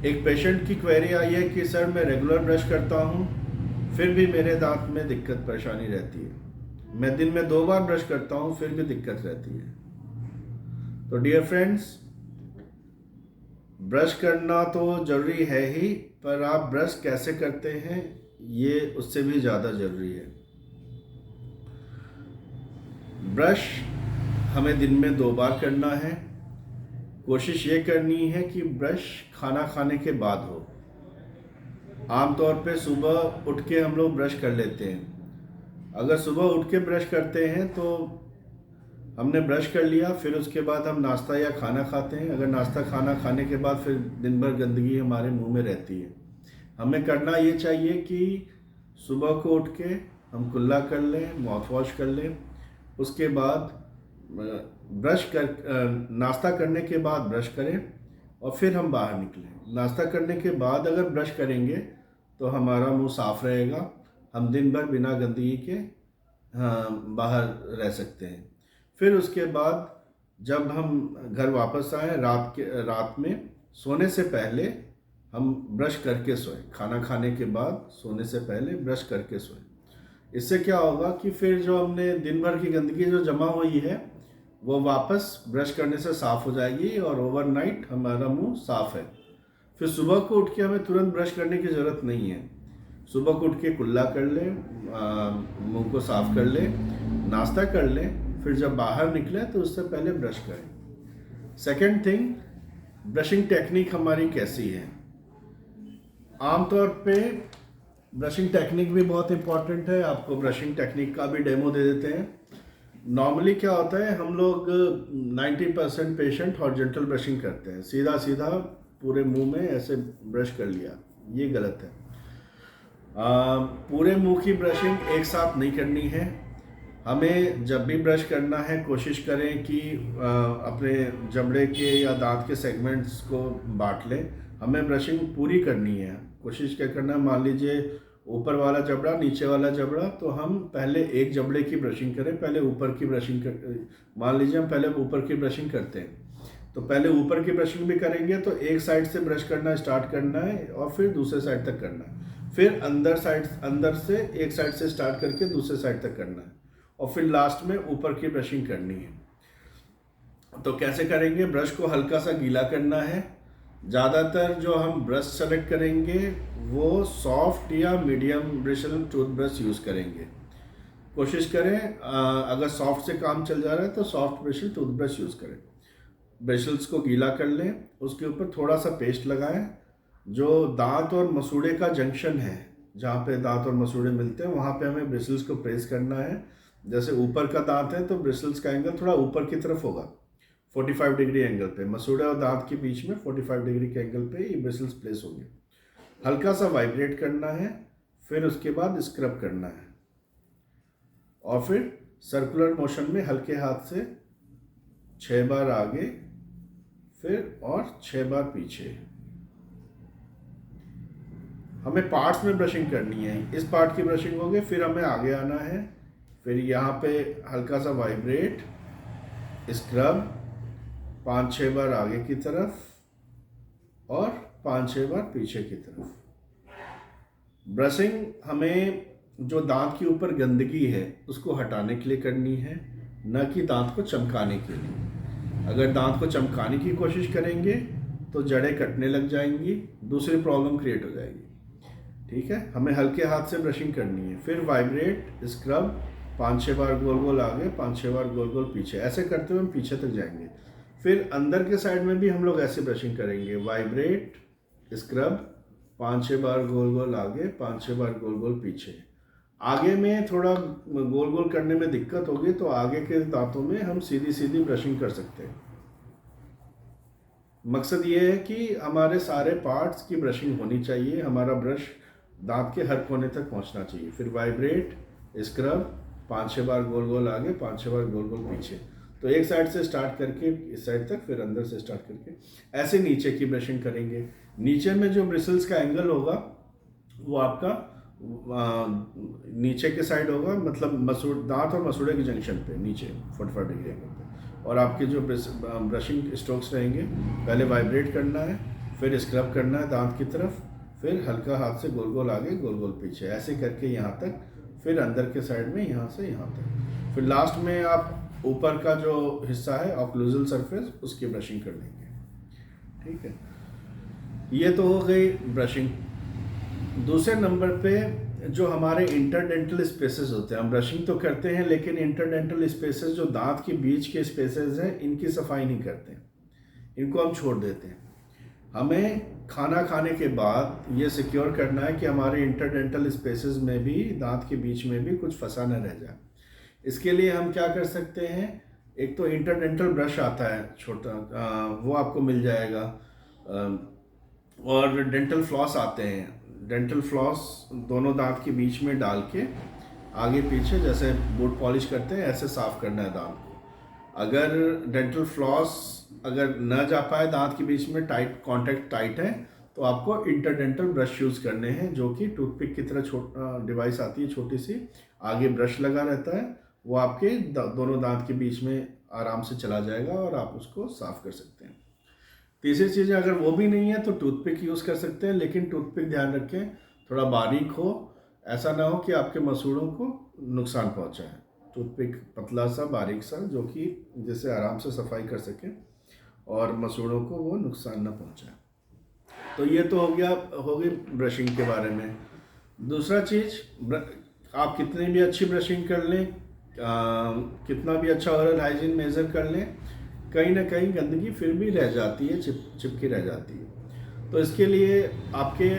एक पेशेंट की क्वेरी आई है कि सर मैं रेगुलर ब्रश करता हूँ फिर भी मेरे दांत में दिक्कत परेशानी रहती है। मैं दिन में 2 बार ब्रश करता हूँ फिर भी दिक्कत रहती है। तो डियर फ्रेंड्स, ब्रश करना तो ज़रूरी है ही, पर आप ब्रश कैसे करते हैं ये उससे भी ज़्यादा ज़रूरी है। ब्रश हमें दिन में 2 बार करना है। कोशिश ये करनी है कि ब्रश खाना खाने के बाद हो। आमतौर पे सुबह उठ के हम लोग ब्रश कर लेते हैं। अगर सुबह उठ के ब्रश करते हैं तो हमने ब्रश कर लिया, फिर उसके बाद हम नाश्ता या खाना खाते हैं। अगर नाश्ता खाना खाने के बाद फिर दिन भर गंदगी हमारे मुंह में रहती है। हमें करना ये चाहिए कि सुबह को उठ के हम कुल्ला कर लें, माउथ वॉश कर लें, उसके बाद नाश्ता करने के बाद ब्रश करें और फिर हम बाहर निकलें। नाश्ता करने के बाद अगर ब्रश करेंगे तो हमारा मुंह साफ रहेगा, हम दिन भर बिना गंदगी के बाहर रह सकते हैं। फिर उसके बाद जब हम घर वापस आएँ रात में सोने से पहले हम ब्रश करके सोएं। खाना खाने के बाद सोने से पहले ब्रश करके सोएं। इससे क्या होगा कि फिर जो हमने दिन भर की गंदगी जो जमा हुई है वो वापस ब्रश करने से साफ़ हो जाएगी और ओवरनाइट हमारा मुंह साफ़ है। फिर सुबह को उठ के हमें तुरंत ब्रश करने की ज़रूरत नहीं है। सुबह को उठ के कुल्ला कर लें, मुंह को साफ़ कर लें, नाश्ता कर लें, फिर जब बाहर निकले तो उससे पहले ब्रश करें। सेकंड थिंग, ब्रशिंग टेक्निक हमारी कैसी है। आमतौर पे ब्रशिंग टेक्निक भी बहुत इम्पॉर्टेंट है। आपको ब्रशिंग टेक्निक का भी डेमो दे देते हैं। नॉर्मली क्या होता है, हम लोग 90% पेशेंट हॉरिजॉन्टल ब्रशिंग करते हैं, सीधा सीधा पूरे मुंह में ऐसे ब्रश कर लिया। ये गलत है। पूरे मुंह की ब्रशिंग एक साथ नहीं करनी है। हमें जब भी ब्रश करना है कोशिश करें कि अपने जबड़े के या दांत के सेगमेंट्स को बांट लें। हमें ब्रशिंग पूरी करनी है। कोशिश क्या करना है, मान लीजिए ऊपर वाला जबड़ा, नीचे वाला जबड़ा, तो हम पहले एक जबड़े की ब्रशिंग करें, पहले ऊपर की ब्रशिंग मान लीजिए हम पहले ऊपर की ब्रशिंग करते हैं तो पहले ऊपर की ब्रशिंग भी करेंगे तो एक साइड से ब्रश करना स्टार्ट करना है और फिर दूसरे साइड तक करना है। फिर अंदर से एक साइड से स्टार्ट करके दूसरे साइड तक करना है और फिर लास्ट में ऊपर की ब्रशिंग करनी है। तो कैसे करेंगे, ब्रश को हल्का सा गीला करना है। ज़्यादातर जो हम ब्रश सेलेक्ट करेंगे वो सॉफ्ट या मीडियम ब्रिसल टूथब्रश यूज़ करेंगे। कोशिश करें अगर सॉफ्ट से काम चल जा रहा है तो सॉफ्ट ब्रिसल टूथब्रश यूज़ करें। ब्रिसल्स को गीला कर लें, उसके ऊपर थोड़ा सा पेस्ट लगाएं। जो दांत और मसूड़े का जंक्शन है, जहाँ पे दांत और मसूड़े मिलते हैं, वहाँ पे हमें ब्रिसल्स को प्रेस करना है। जैसे ऊपर का दांत है तो ब्रिसल्स का एंगल थोड़ा ऊपर की तरफ होगा, 45 डिग्री एंगल पे। मसूड़े और दांत के बीच में 45 डिग्री के एंगल पे ये ब्रिसल्स प्लेस होंगे। हल्का सा वाइब्रेट करना है, फिर उसके बाद स्क्रब करना है और फिर सर्कुलर मोशन में हल्के हाथ से 6 बार आगे फिर और 6 बार पीछे। हमें पार्ट्स में ब्रशिंग करनी है। इस पार्ट की ब्रशिंग होगी, फिर हमें आगे आना है, फिर यहाँ पे हल्का सा वाइब्रेट, स्क्रब 5-6 बार आगे की तरफ और 5-6 बार पीछे की तरफ। ब्रशिंग हमें जो दांत के ऊपर गंदगी है उसको हटाने के लिए करनी है, न कि दांत को चमकाने के लिए। अगर दांत को चमकाने की कोशिश करेंगे तो जड़ें कटने लग जाएंगी, दूसरी प्रॉब्लम क्रिएट हो जाएगी। ठीक है, हमें हल्के हाथ से ब्रशिंग करनी है, फिर वाइब्रेट, स्क्रब 5-6 बार गोल गोल आगे, 5-6 बार गोल गोल पीछे। ऐसे करते हुए हम पीछे तक जाएंगे। फिर अंदर के साइड में भी हम लोग ऐसे ब्रशिंग करेंगे, वाइब्रेट, स्क्रब 5-6 बार गोल गोल आगे, 5-6 बार गोल गोल पीछे। आगे में थोड़ा गोल गोल करने में दिक्कत होगी तो आगे के दांतों में हम सीधी सीधी ब्रशिंग कर सकते हैं। मकसद ये है कि हमारे सारे पार्ट्स की ब्रशिंग होनी चाहिए, हमारा ब्रश दांत के हर कोने तक पहुंचना चाहिए। फिर वाइब्रेट, स्क्रब 5-6 बार गोल गोल आगे, 5-6 बार गोल गोल पीछे। तो एक साइड से स्टार्ट करके इस साइड तक, फिर अंदर से स्टार्ट करके ऐसे नीचे की ब्रशिंग करेंगे। नीचे में जो ब्रिसल्स का एंगल होगा वो आपका नीचे के साइड होगा, मतलब दांत और मसूड़े के जंक्शन पे नीचे 45 डिग्री एंगल पे। और आपके जो ब्रशिंग स्ट्रोक्स रहेंगे, पहले वाइब्रेट करना है, फिर स्क्रब करना है दांत की तरफ, फिर हल्का हाथ से गोल गोल आगे गोल गोल पीछे, ऐसे करके यहाँ तक, फिर अंदर के साइड में यहाँ से यहाँ तक, फिर लास्ट में आप ऊपर का जो हिस्सा है ऑक्लूजल सरफेस उसकी ब्रशिंग कर देंगे। ठीक है, ये तो हो गई ब्रशिंग। दूसरे नंबर पे जो हमारे इंटरडेंटल स्पेसेस होते हैं, हम ब्रशिंग तो करते हैं लेकिन इंटरडेंटल स्पेसेस जो दांत के बीच के स्पेसेस हैं इनकी सफाई नहीं करते, इनको हम छोड़ देते हैं। हमें खाना खाने के बाद ये सिक्योर करना है कि हमारे इंटरडेंटल स्पेसेस में भी, दांत के बीच में भी कुछ फंसा न रह जाए। इसके लिए हम क्या कर सकते हैं, एक तो इंटरडेंटल ब्रश आता है छोटा, वो आपको मिल जाएगा, और डेंटल फ्लॉस आते हैं। डेंटल फ्लॉस दोनों दांत के बीच में डाल के आगे पीछे जैसे बूट पॉलिश करते हैं ऐसे साफ करना है दांत को। अगर डेंटल फ्लॉस अगर न जा पाए दांत के बीच में, कांटेक्ट टाइट है, तो आपको इंटरडेंटल ब्रश यूज़ करने हैं, जो कि टूथपिक की तरह छोटा डिवाइस आती है छोटी सी, आगे ब्रश लगा रहता है, वो आपके दोनों दांत के बीच में आराम से चला जाएगा और आप उसको साफ कर सकते हैं। तीसरी चीज़, अगर वो भी नहीं है तो टूथपिक यूज़ कर सकते हैं, लेकिन टूथपिक ध्यान रखें थोड़ा बारीक हो, ऐसा ना हो कि आपके मसूड़ों को नुकसान पहुंचाए। टूथपिक पतला सा बारीक सा, जो कि जिससे आराम से सफाई कर सकें और मसूड़ों को वो नुकसान ना पहुंचाए। तो ये तो हो गई ब्रशिंग के बारे में। दूसरा चीज़, आप कितनी भी अच्छी ब्रशिंग कर लें, कितना भी अच्छा ओरल हाइजीन मेज़र कर लें, कहीं ना कहीं गंदगी फिर भी रह जाती है, चिपकी रह जाती है। तो इसके लिए आपके